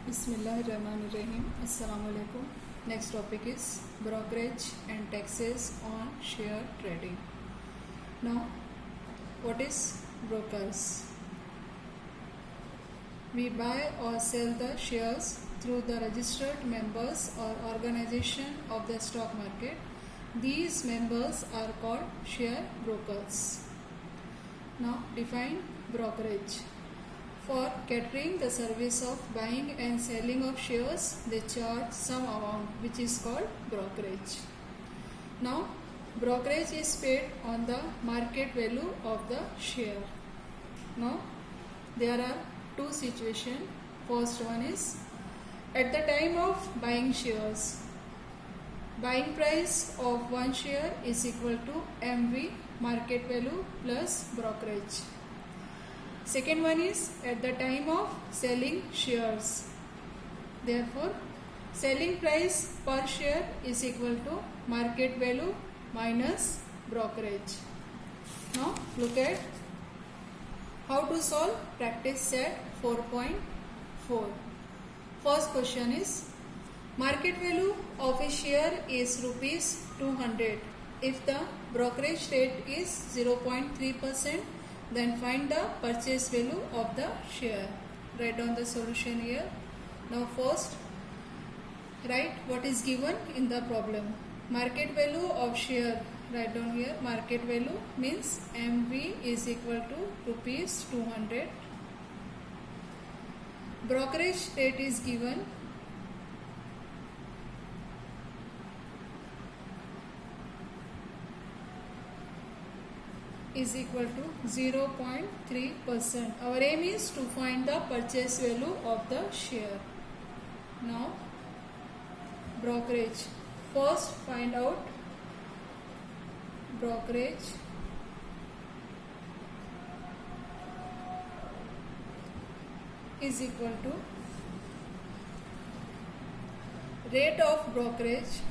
Bismillahirrahmanirrahim. Assalamu alaikum. Next topic is brokerage and taxes on share trading. Now, what is brokers? We buy or sell the shares through the registered members or organization of the stock market. These members are called share brokers. Now, define brokerage. For catering the service of buying and selling of shares, they charge some amount which is called brokerage. Now, brokerage is paid on the market value of the share. Now, there are two situations. First one is at the time of buying shares, buying price of one share is equal to MV market value plus brokerage. Second one is at the time of selling shares. Therefore, selling price per share is equal to market value minus brokerage. Now, look at how to solve practice set 4.4. First question is market value of a share is rupees 200. If the brokerage rate is 0.3%, then find the purchase value of the share. Write down the solution here. Now first, write what is given in the problem. Market value of share, write down here. Market value means MV is equal to rupees 200. Brokerage rate is given. Is equal to 0.3%. Our aim is to find the purchase value of the share. Now, brokerage. First, find out brokerage is equal to rate of brokerage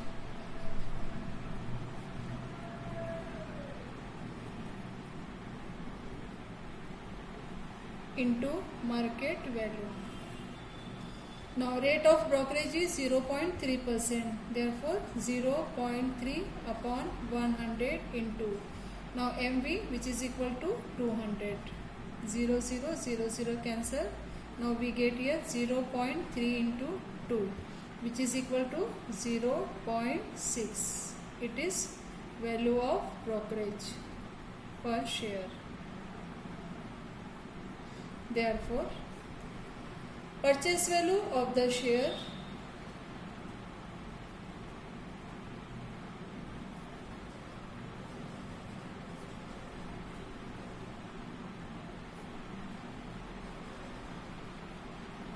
into market value. Now rate of brokerage is 0.3%. Therefore 0.3 upon 100 into. Now MV which is equal to 200. 0, 0, 0, 0 cancel. Now we get here 0.3 into 2 which is equal to 0.6. It is value of brokerage per share. Therefore, purchase value of the share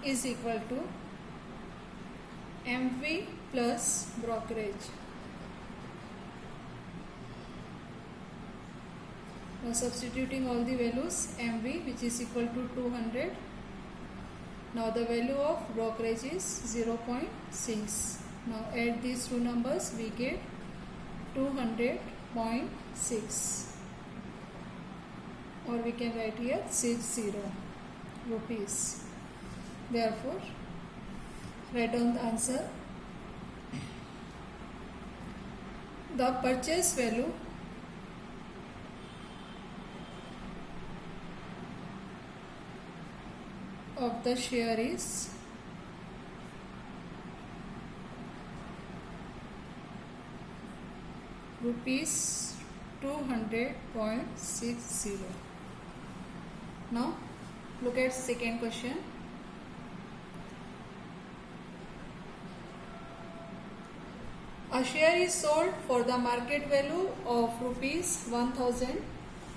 is equal to MV plus brokerage. Now substituting all the values, MV which is equal to 200. Now the value of brokerage is 0.6. Now add these two numbers, we get 200.6, or we can write here 60 rupees. Therefore, write down the answer. The purchase value of the share is rupees 200.60. Now look at second question. A share is sold for the market value of rupees 1000.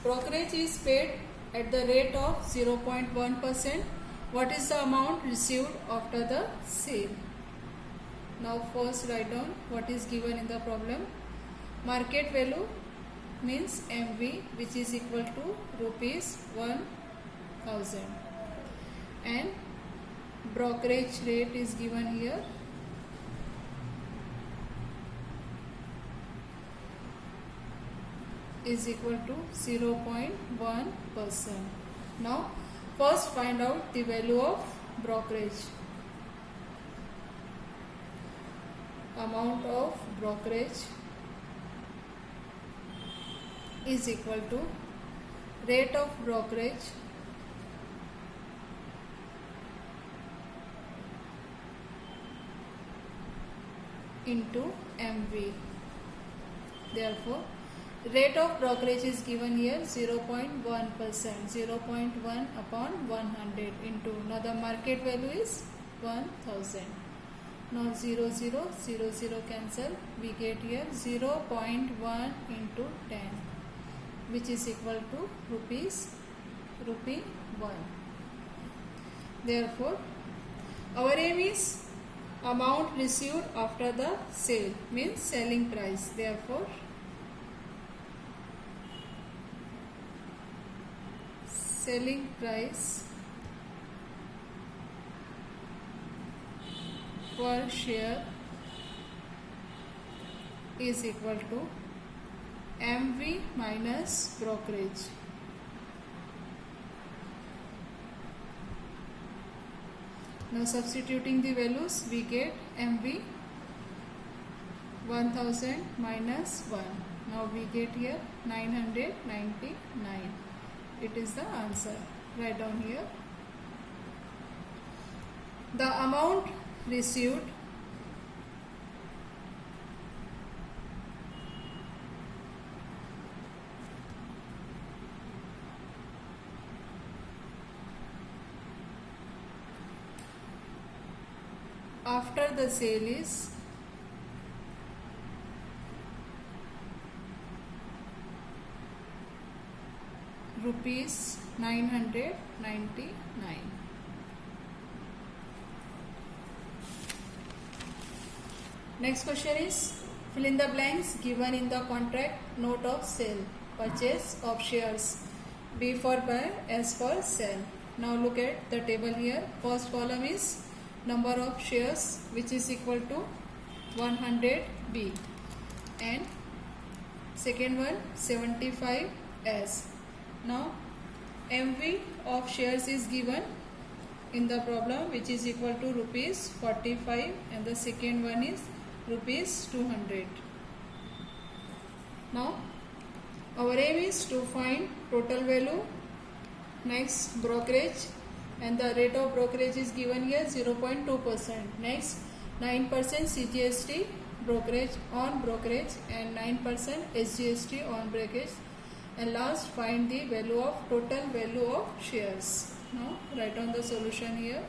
Brokerage is paid at the rate of 0.1%. What is the amount received after the sale? Now first write down what is given in the problem. Market value means MV which is equal to rupees 1000, and brokerage rate is given here. Is equal to 0.1%. Now first find out the value of brokerage. amount of brokerage is equal to rate of brokerage into MV. Therefore, rate of brokerage is given here 0.1%, 0.1 upon 100 into, now the market value is 1000. Now 0, 0, 0, 0 cancel, we get here 0.1 into 10, which is equal to rupee 1. Therefore, our aim is amount received after the sale, means selling price. Therefore, selling price per share is equal to MV minus brokerage. Now substituting the values, we get MV 1000 minus 1. Now we get here 999. It is the answer. Write down here. The amount received after the sale is rupees 999. Next question is, fill in the blanks given in the contract note of sale. Purchase of shares. B for buy, S for sell. Now look at the table here. First column is number of shares, which is equal to 100B, and second one 75S. Now MV of shares is given in the problem, which is equal to rupees 45, and the second one is rupees 200. Now our aim is to find total value, next brokerage, and the rate of brokerage is given here 0.2%. Next 9% CGST brokerage on brokerage and 9% SGST on brokerage, and last find the value of total value of shares. Now write down the solution here.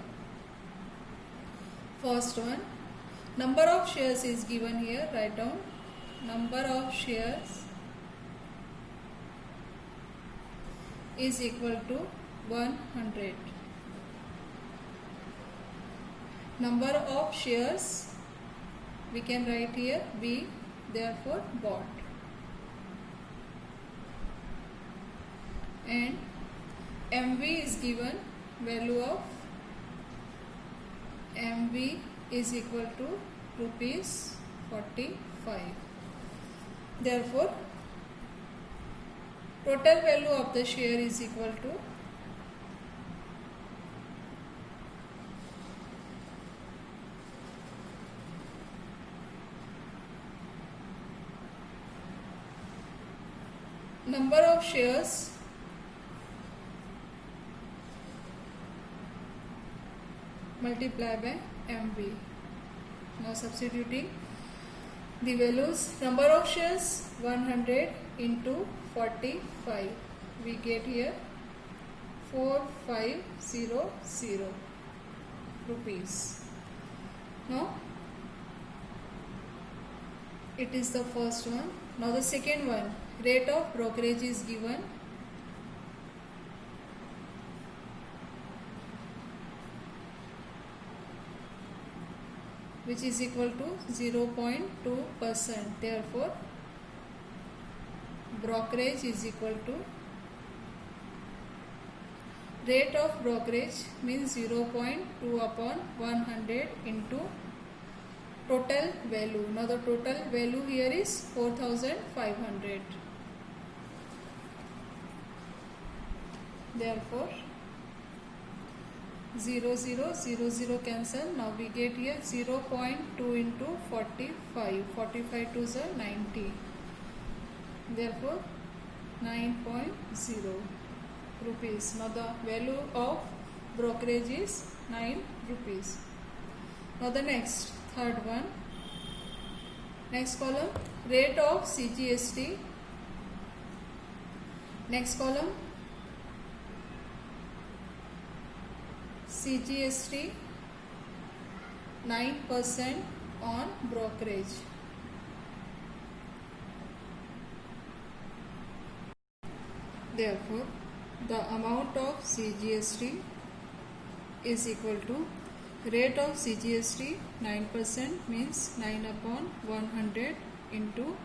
First one, number of shares is given here. Write down number of shares is equal to 100. Number of shares we can write here B, therefore bought, and MV is given, value of MV is equal to rupees 45. Therefore, total value of the share is equal to number of shares multiply by MV. Now substituting the values, number of shares 100 into 45, we get here 4500 rupees. Now it is the first one. Now the second one, rate of brokerage is given, which is equal to 0.2%. Therefore, brokerage is equal to rate of brokerage means 0.2 upon 100 into total value. Now the total value here is 4500. Therefore, 0 0 0 0 cancel. Now we get here 0.2 into 45. 45 to the 90. Therefore 9.0 rupees. Now the value of brokerage is 9 rupees. Now the next, third one. Next column, rate of CGST. Next column, CGST 9% on brokerage. Therefore, the amount of CGST is equal to rate of CGST 9% means 9 upon 100 into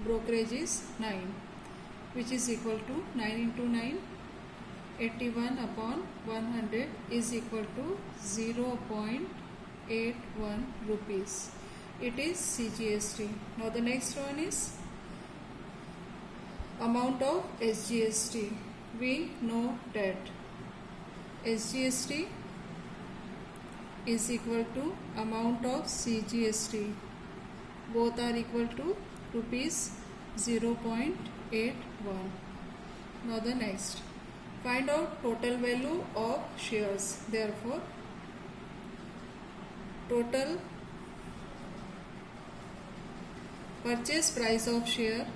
brokerage is 9, which is equal to 9 into 9, 81 upon 100 is equal to 0.81 rupees. It is CGST. Now the next one is amount of SGST. We know that SGST is equal to amount of CGST. Both are equal to rupees 0.81. Now the next, find out total value of shares. Therefore, total purchase price of share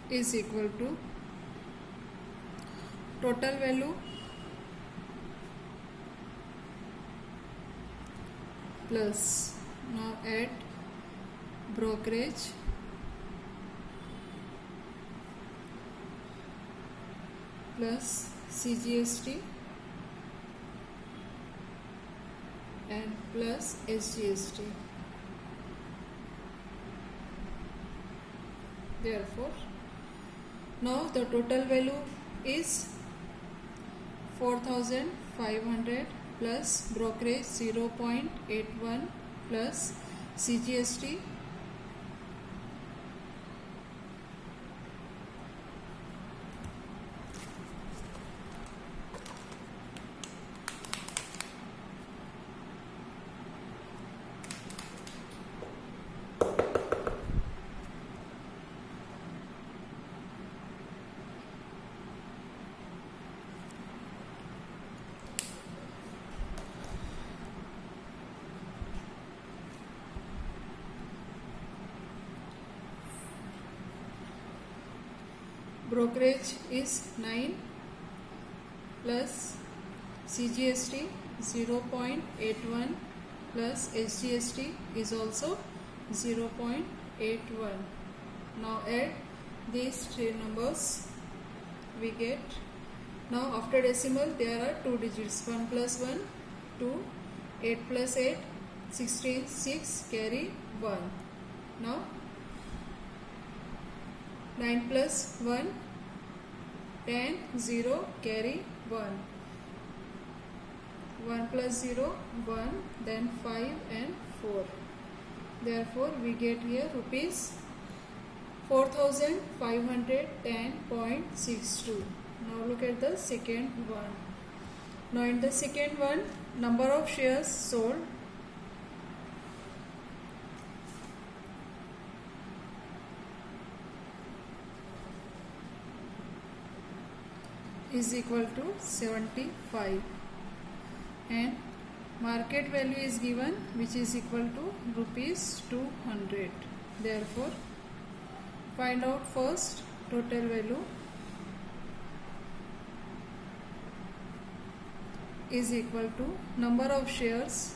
is equal to total value plus, now add brokerage plus CGST and plus SGST. Therefore, now the total value is 4,500 plus brokerage 0.81 plus CGST brokerage is 9 plus CGST 0.81 plus SGST is also 0.81. Now add these three numbers, we get, now after decimal there are two digits, 1 plus 1 2, 8 plus 8 16, 6 carry 1. Now 9 plus 1 10, 0 carry 1, 1 plus 0 1, then 5 and 4. Therefore we get here rupees 4,510.62. Now look at the second one. Now in the second one, number of shares sold is equal to 75 and market value is given, which is equal to rupees 200. Therefore, find out first total value is equal to number of shares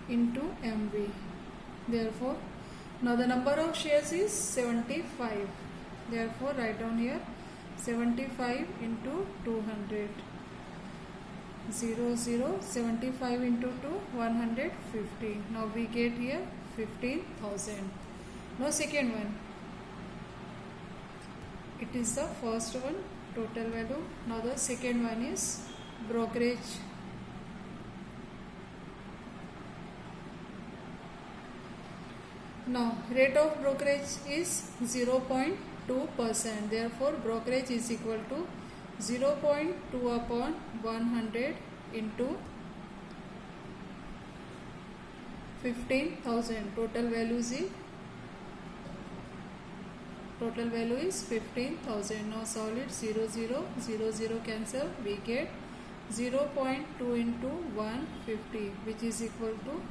into MV. Therefore, now the number of shares is 75. Therefore, write down here 75 into 200. 0 0 75 into 2 150. Now we get here 15,000. Now second one, it is the first one total value. Now the second one is brokerage now rate of brokerage is 0.2%, therefore brokerage is equal to 0.2 upon 100 into 15,000. Total value is 15,000. Now solve it. 0 0 0 0 cancel. We get 0.2 into 150, which is equal to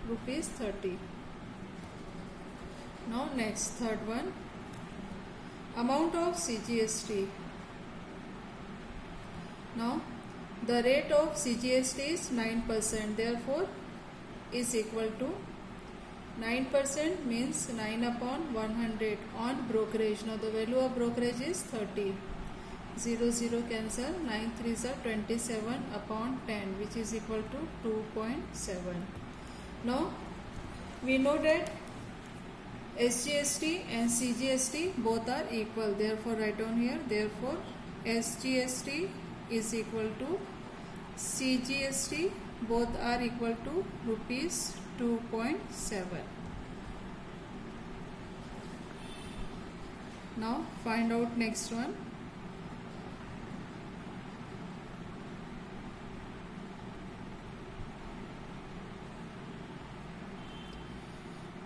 rupees 30. Now next, third one, amount of CGST. Now the rate of CGST is 9%, therefore is equal to 9% means 9 upon 100 on brokerage. Now the value of brokerage is 30. 0 0 cancel. 9 3s are 27 upon 10, which is equal to 2.7. Now we know that SGST and CGST both are equal, therefore write down here, therefore SGST is equal to CGST, both are equal to rupees 2.7. Now find out next one.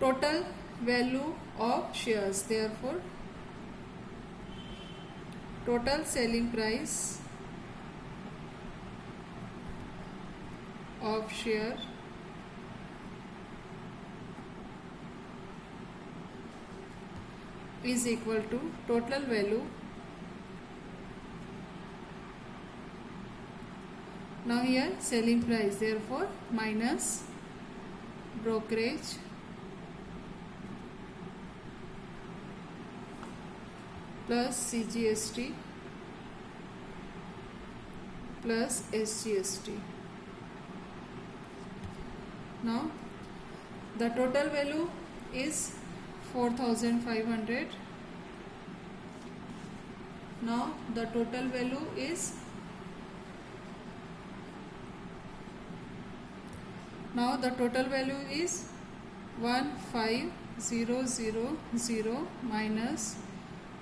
Total value of shares, therefore total selling price of share is equal to total value. Now here selling price, therefore minus brokerage plus CGST plus SGST. Now the total value is 4,500. Now the total value is 15,000 minus,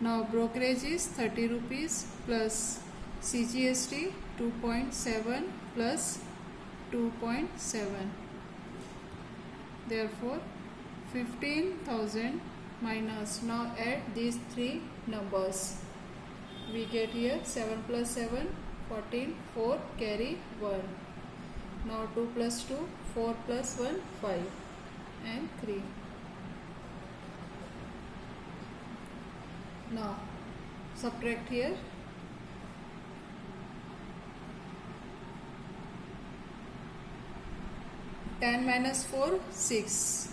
now brokerage is 30 rupees plus CGST 2.7 plus 2.7. Therefore 15,000 minus, now add these three numbers. We get here 7 plus 7, 14, 4, carry 1. Now 2 plus 2, 4 plus 1, 5 and 3. Now subtract here. Ten minus 4, 6.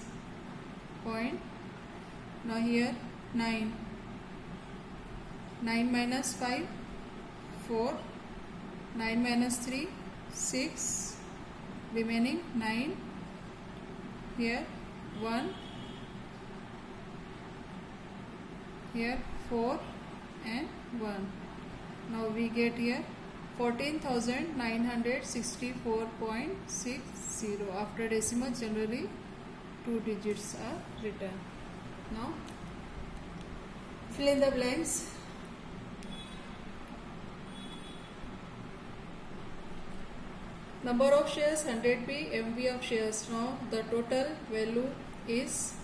Point. Now here 9. 9 minus 5, 4. 9 minus 3, 6. Remaining 9. Here 1. Here 4 and 1. Now we get here 14,964.60. After decimal, generally 2 digits are written. Now fill in the blanks. Number of shares 100p, MV of shares. Now the total value is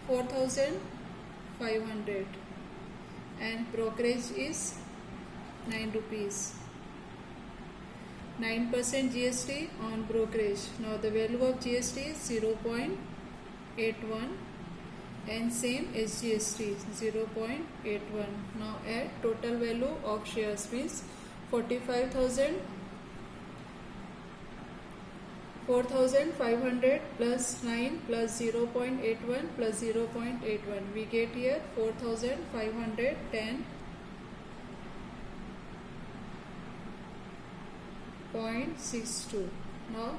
4,500 and brokerage is 9 rupees. 9% GST on brokerage. Now the value of GST is 0.81 and same SGST 0.81. Now add total value of shares means 4,500 plus 9 plus 0.81 plus 0.81. We get here 4,510.62. Now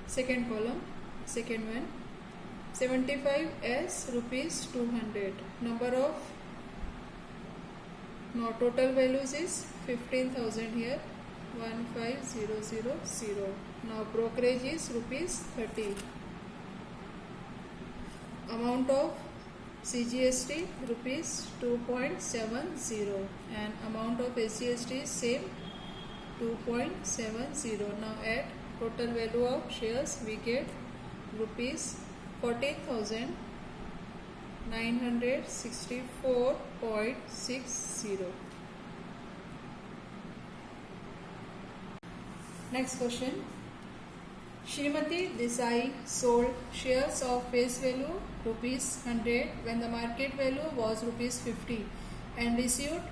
second column, second one, 75 as rupees 200. Number of, now total values is 15,000 here. 15000. Now brokerage is rupees 30. Amount of CGST rupees 2.70 and amount of SGST is same 2.70. Now add total value of shares, we get rupees 14,964.60. Next question. Shrimati Desai sold shares of face value rupees 100 when the market value was rupees 50 and received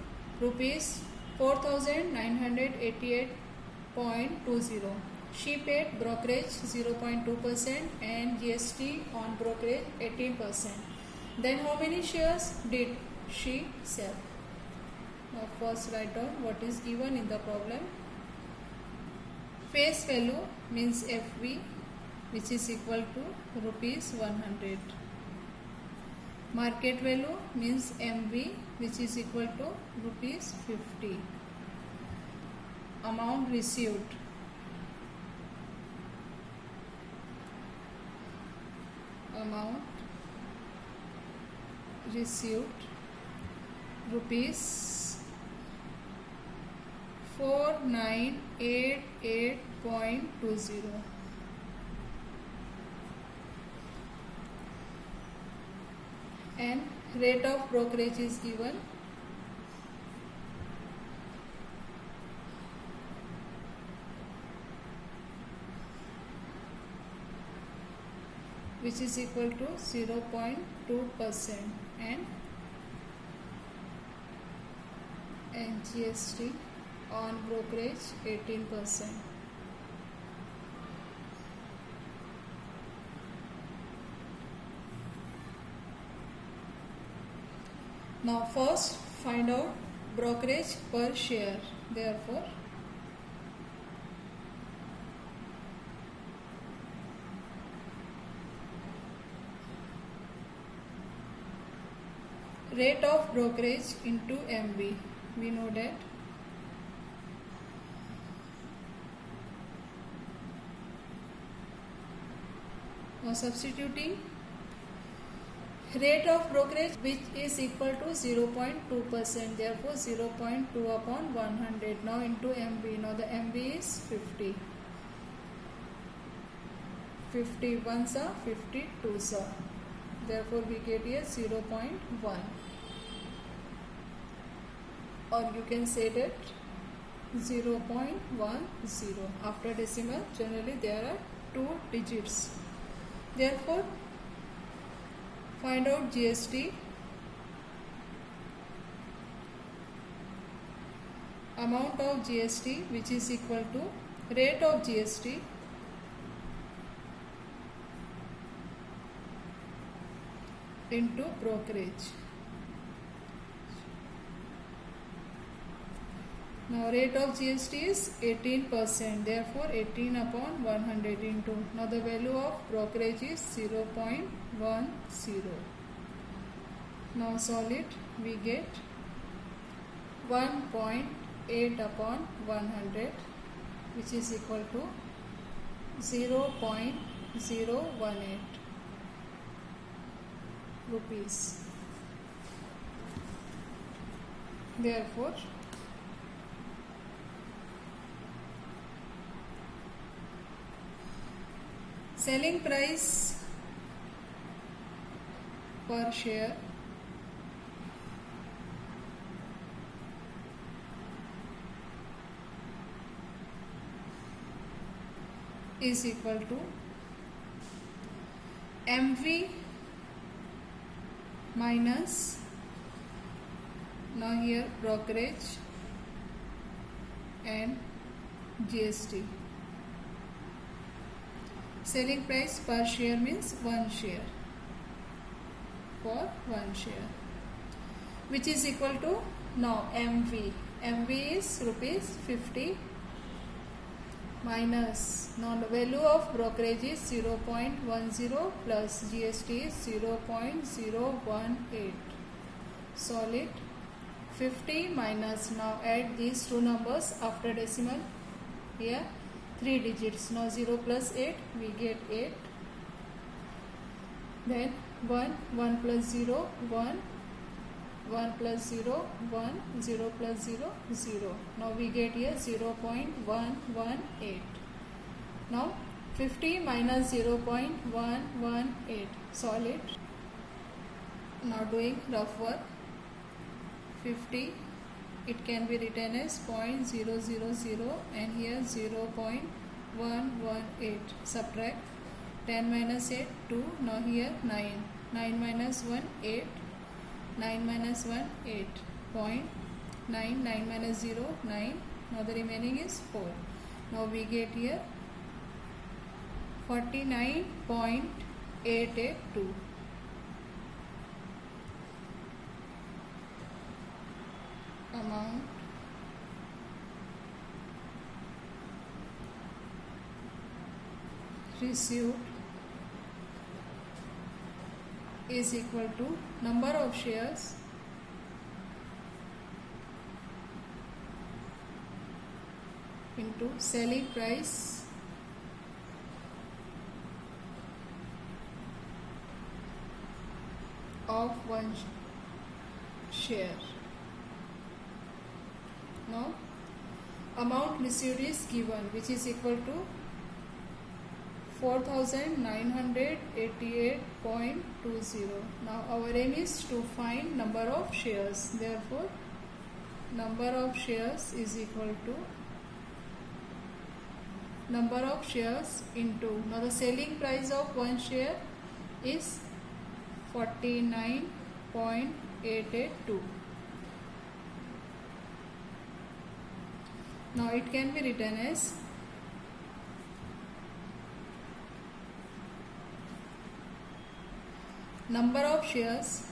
rupees 4,988.20. She paid brokerage 0.2% and GST on brokerage 18%. Then how many shares did she sell? Now first write down what is given in the problem. Face value means FV, which is equal to rupees 100. Market value means MV, which is equal to rupees 50. Amount received. Amount received rupees 4988.20. And rate of brokerage is given. Which is equal to 0.2% and GST on brokerage 18%. Now first find out brokerage per share. Therefore rate of brokerage into MV. We know that now substituting rate of brokerage, which is equal to 0.2%, therefore 0.2 upon 100. Now into MV. Now the MV is 50. 50 ones are 50 twos are. Therefore we get here 0.1. Or you can say that 0.10. After decimal, generally there are 2 digits. Therefore, find out GST. Amount of GST, which is equal to rate of GST into brokerage. Now rate of GST is 18%, therefore 18 upon 100 into. Now the value of brokerage is 0.10. Now solve it, we get 1.8 upon 100, which is equal to 0.018 rupees. Therefore selling price per share is equal to MV minus, now here brokerage and GST. Selling price per share means 1 share, for 1 share, which is equal to, now MV. MV is rupees 50 minus, now the value of brokerage is 0.10 plus GST is 0.018. Solve it. 50 minus, now add these two numbers after decimal, here 3 digits. Now 0 plus 8, we get 8. Then 1 plus 0, 1 plus 0, 1, 0 plus 0, 0. Now we get here 0.118. Now 50 minus 0.118, solid. Now doing rough work. 50, it can be written as 0.000 and here 0.118. Subtract 10 minus 8, 2. Now here 9. 9 minus 1, 8. 9 minus 1, 8. 9. 9 minus 0, 9. Now the remaining is 4. Now we get here 49.882. Amount received is equal to number of shares into selling price of one share. Now amount received is given, which is equal to 4988.20. Now our aim is to find number of shares. Therefore number of shares is equal to number of shares into, now the selling price of one share is 49.882. Now it can be written as number of shares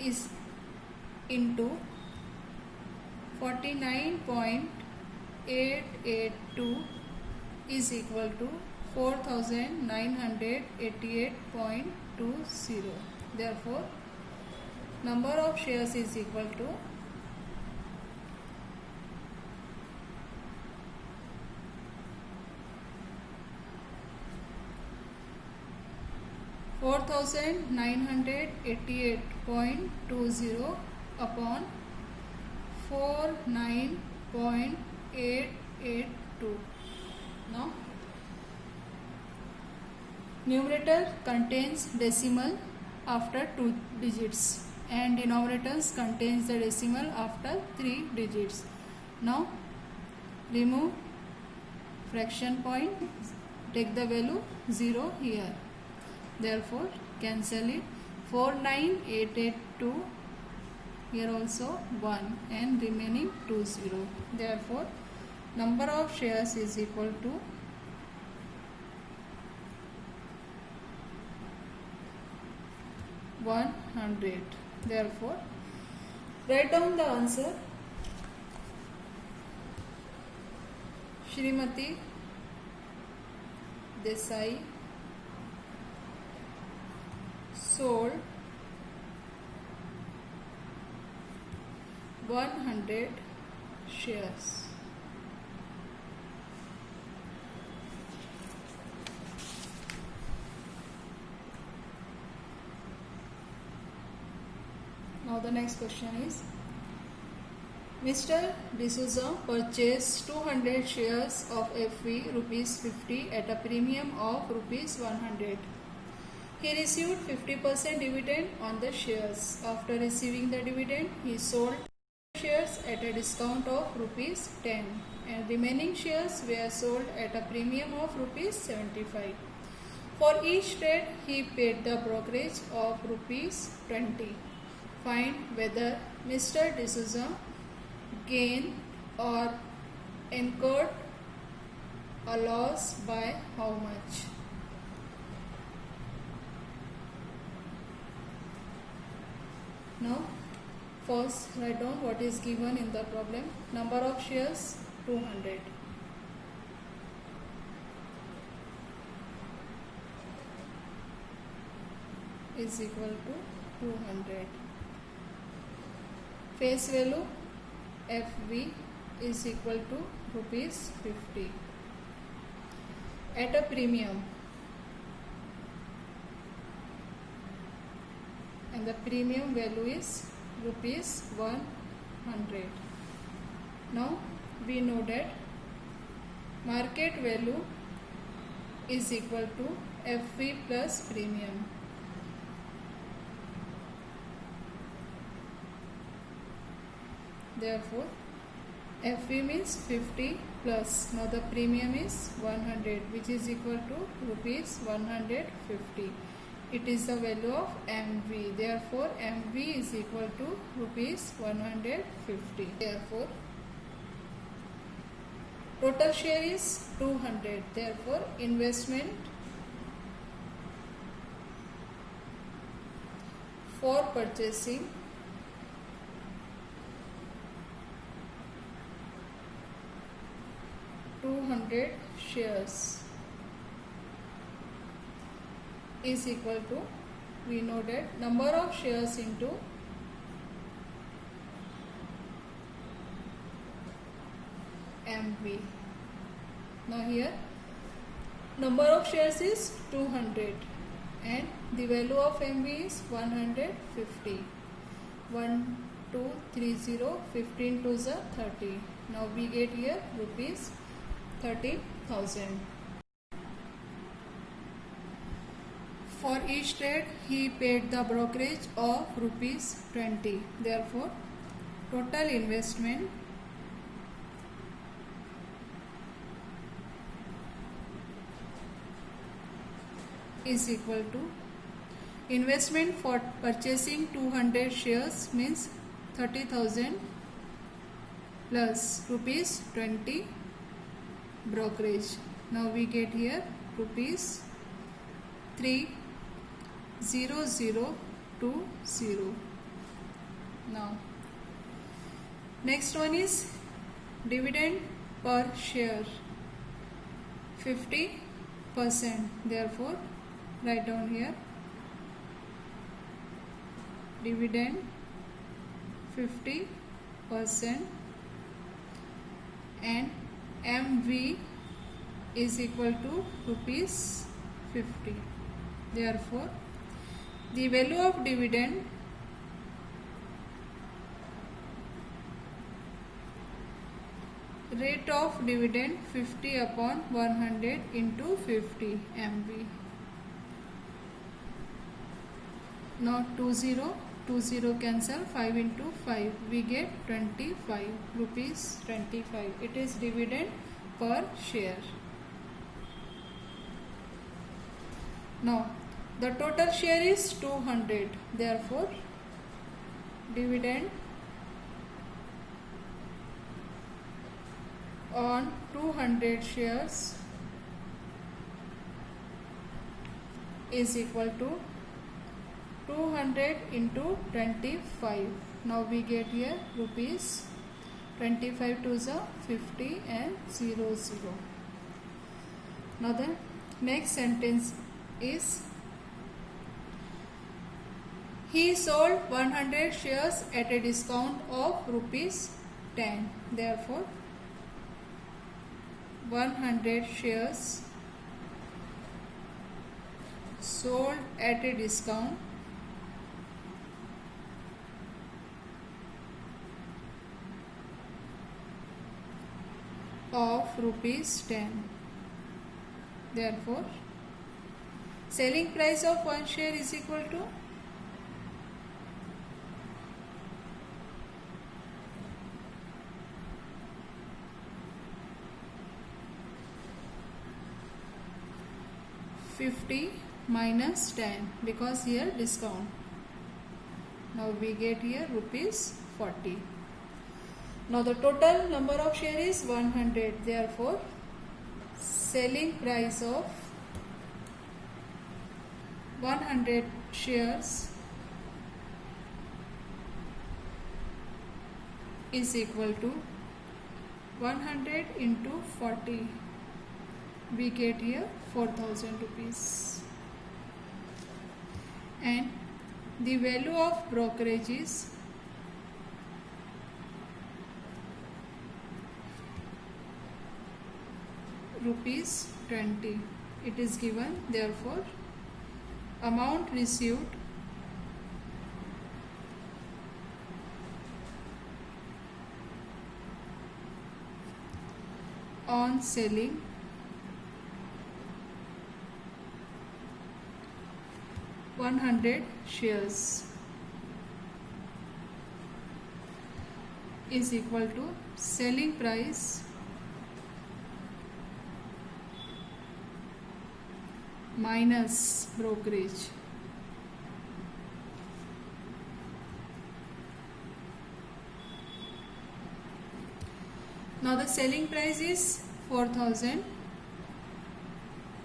is into 49.882 is equal to 4988.20. Therefore number of shares is equal to $4,988.20 upon 49.882. Now numerator contains decimal after 2 digits and denominators contains the decimal after 3 digits. Now remove fraction point, take the value 0 here. Therefore cancel it. 49882, here also 1 and remaining 20. Therefore number of shares is equal to 100. Therefore write down the answer. Shrimati Desai sold 100 shares. Now the next question is, Mr. D'Souza purchased 200 shares of FV rupees 50 at a premium of rupees 100. He received 50% dividend on the shares. After receiving the dividend, he sold shares at a discount of rupees 10 and remaining shares were sold at a premium of rupees 75. For each trade, he paid the brokerage of rupees 20. Find whether Mr. D'Souza gained or incurred a loss by how much. Now first write down what is given in the problem. Number of shares 200. Is equal to 200. face value FV is equal to rupees 50 at a premium, and the premium value is rupees 100. Now we know that market value is equal to FV plus premium. Therefore, FV means 50 plus, now the premium is 100, which is equal to rupees 150. It is the value of MV. Therefore, MV is equal to rupees 150. Therefore, total share is 200. Therefore, investment for purchasing 200 shares is equal to, we know that number of shares into MV. Now here number of shares is 200 and the value of MV is 150. 1, 2, 3, 0, 15 to the 30. Now we get here rupees 30,000. For each trade he paid the brokerage of rupees 20. Therefore, total investment is equal to, investment for purchasing 200 shares means 30,000 plus rupees 20 brokerage. Now we get here rupees 30020. Now next one is dividend per share 50%. Therefore, write down here dividend 50% and MV is equal to rupees 50. Therefore, the value of dividend rate of dividend 50 upon 100 into 50 MV. Now 20 cancel, 5 into 5 we get 25 rupees 25. It is dividend per share. Now the total share is 200. Therefore, dividend on 200 shares is equal to 200 into 25. Now we get here rupees 25 to the 50 and 0. Now the next sentence is, he sold 100 shares at a discount of rupees 10. Therefore, 100 shares sold at a discount of rupees 10. Therefore, selling price of one share is equal to $50 minus 10, because here discount. Now we get here rupees 40. Now the total number of share is 100. Therefore, selling price of 100 shares is equal to 100 into 40. We get here 4,000 rupees. And the value of brokerage is rupees 20. It is given, therefore amount received on selling 100 shares is equal to selling price minus brokerage. Now the selling price is 4,000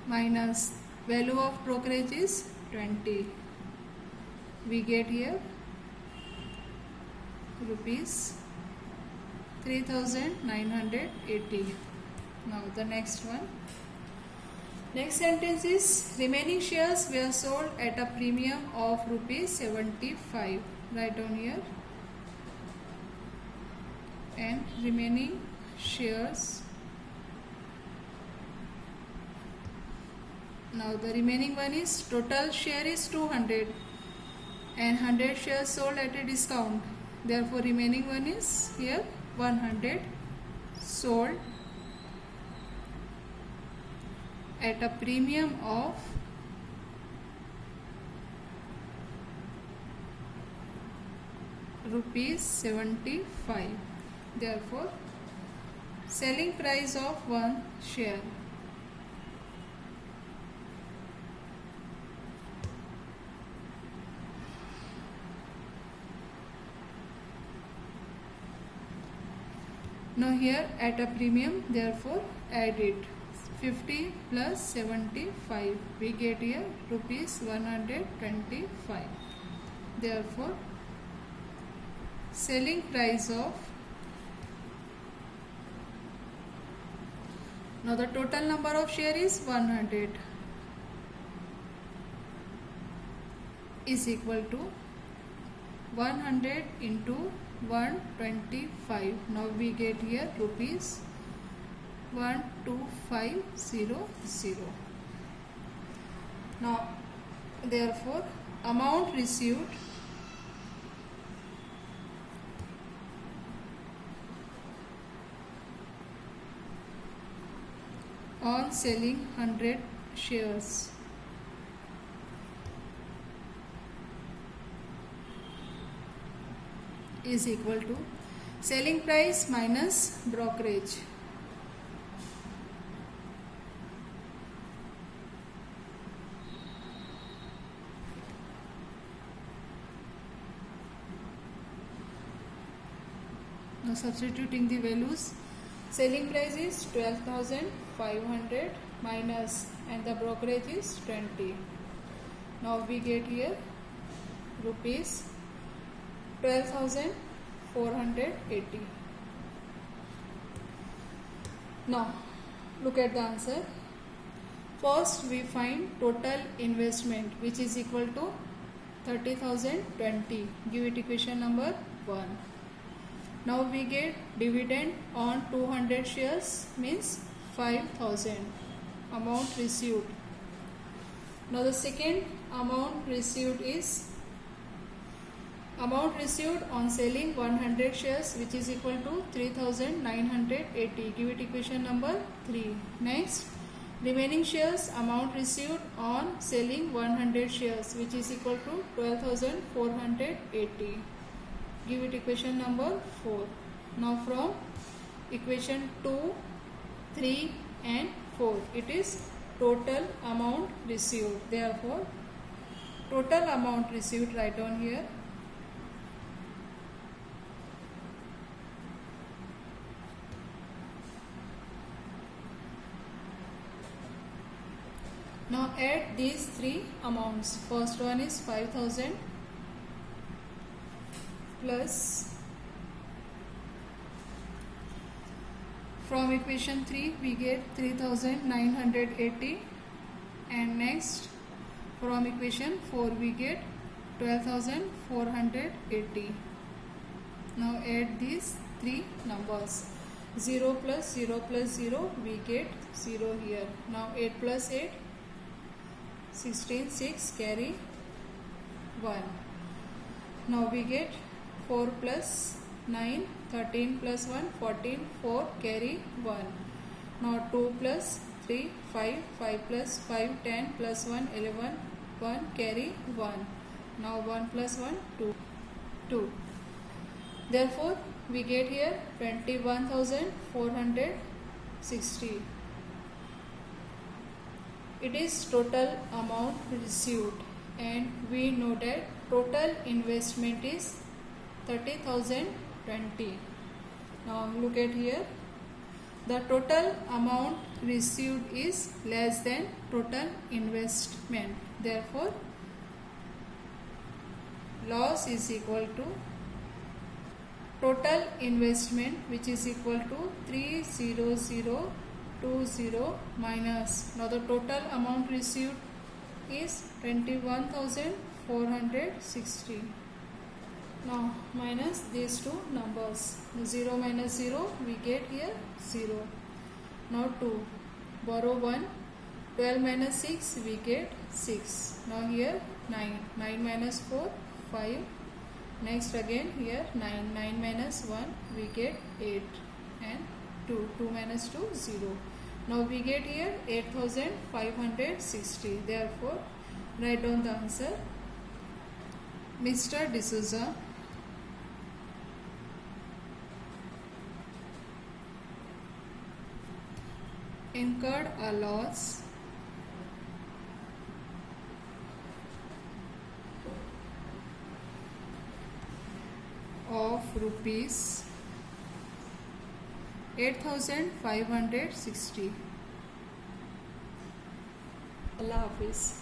minus value of brokerage is 20. We get here rupees 3,980. Now the next one. Next sentence is remaining shares were sold at a premium of rupees 75. Write down here. And remaining shares. Now the remaining one is total share is 200 and 100 shares sold at a discount. Therefore remaining one is here 100 sold at a premium of rupees 75. Therefore selling price of one share now here at a premium, therefore add it 50 plus 75, we get here rupees 125. Therefore selling price of, now the total number of share is 100 is equal to 100 into 125. Now we get here rupees 12500. Now therefore amount received on selling 100 shares is equal to selling price minus brokerage. Now substituting the values, selling price is 12,500 minus and the brokerage is 20. Now we get here rupees 12,480. Now look at the answer. First we find total investment which is equal to 30,020. Give it equation number 1. Now we get dividend on 200 shares means 5,000 amount received. Now the second amount received is amount received on selling 100 shares which is equal to 3,980. Give it equation number 3. Next, remaining shares amount received on selling 100 shares which is equal to 12,480. Give it equation number 4. Now from equation 2, 3 and 4 it is total amount received. Therefore total amount received, write down here. Now add these three amounts. First one is 5,000 plus, from equation 3 we get 3,980 and next from equation 4 we get 12,480. Now add these three numbers. 0 plus 0 plus 0, we get 0 here. Now 8 plus 8, 16, 6, carry 1. Now we get 4 plus 9, 13 plus 1, 14, 4, carry 1. Now 2 plus 3, 5, 5 plus 5, 10 plus 1, 11, 1, carry 1. Now 1 plus 1, 2, 2. Therefore, we get here 21,460. It is total amount received, and we know that total investment is 30,020. Now look at here. The total amount received is less than total investment. Therefore, loss is equal to total investment, which is equal to 30020 minus. Now the total amount received is 21,460. Now minus these two numbers. 0 minus 0, we get here 0. Now 2. Borrow 1. 12 minus 6, we get 6. Now here 9. 9 minus 4, 5. Next again here 9. 9 minus 1, we get 8. And 2. 2 minus 2, 0. Now we get here 8,560. Therefore, write down the answer. Mr. D'Souza incurred a loss of rupees 8,560. Allah Hafiz.